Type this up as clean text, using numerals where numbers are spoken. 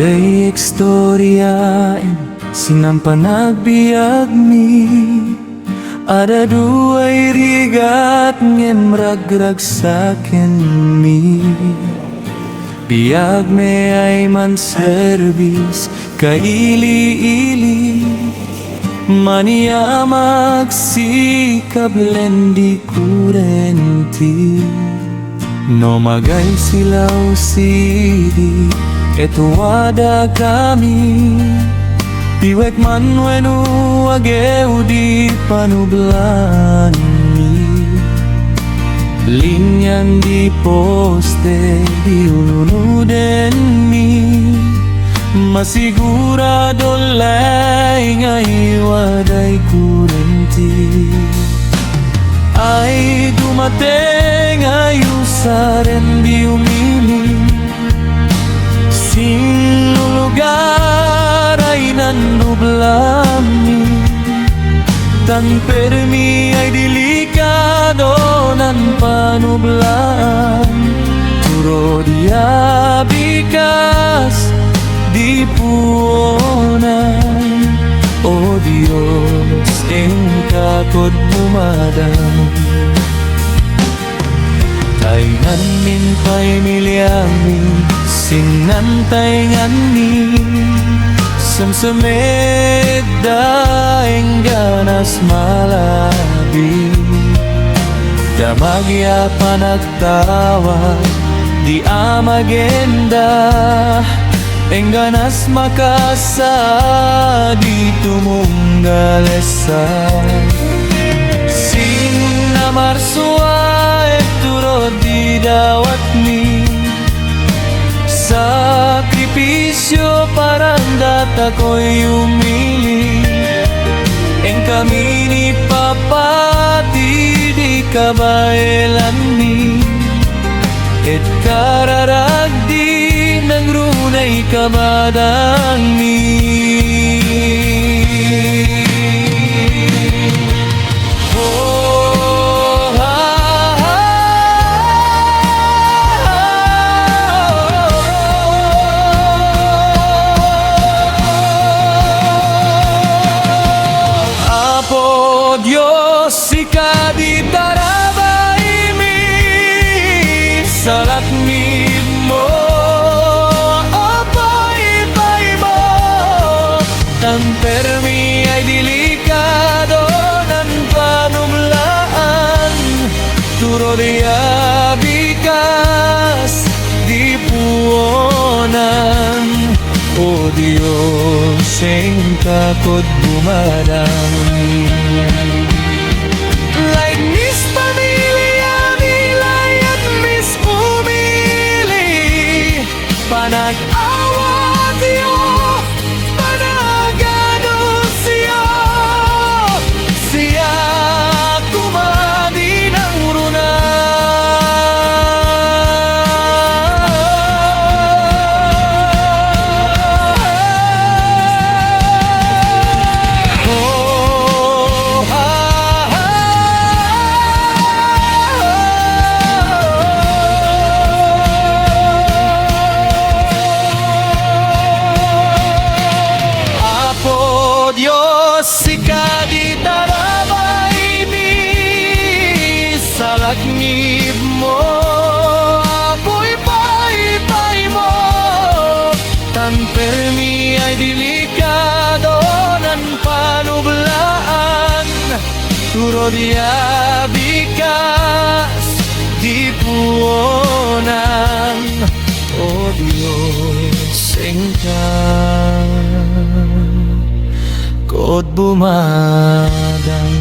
day ekstoryaen sinampanagbiag mi, ada duay rigat ngem ragrag saken mi. Biag me ay man service kaili-ili, mania magsikab lendi kurenti. No magay silaw sidi, eto wada kami. Piwek man wenu ageu di panublan mi. Linyan di poste di ulunuden mi. Masigurado lay ngay waday kurenti. Ay dumating ay usaren di umili, sino lugar ay nanublami. Tan permi ay delikado nan panublaan. Turo dia bikas di puonan. Oh Diyos, engkakod bumadam. Taingan min pa'y milyami, sinantay ngani. Samsamid daing ganas malabi. Damagya panagtawa, di amagenda. Engganas makasa di tumunggalesay. Sing na marsua turod di dawat ni. Sakripisyo parang data ko'y umili. Eng kami ni papati di kabaelan ni. Et kararagdi ng runay kabadang ni. Oh, Apo Diyos, ika di tarabay mi salat mi mo. Tan permi ay delikado nan panublaan. Turo dia bikas di puonan. O Diyos, engkakod bumadam. Like mis pamilya nilayat mis umili. Panag-awat yo Diyos, ika di tarabay mi salaknib mo. Apoy pay mo. Tan permi ay delikado nan panublaan. Turo dia bikas di puonan. Oh Diyos, engkakod bumadam.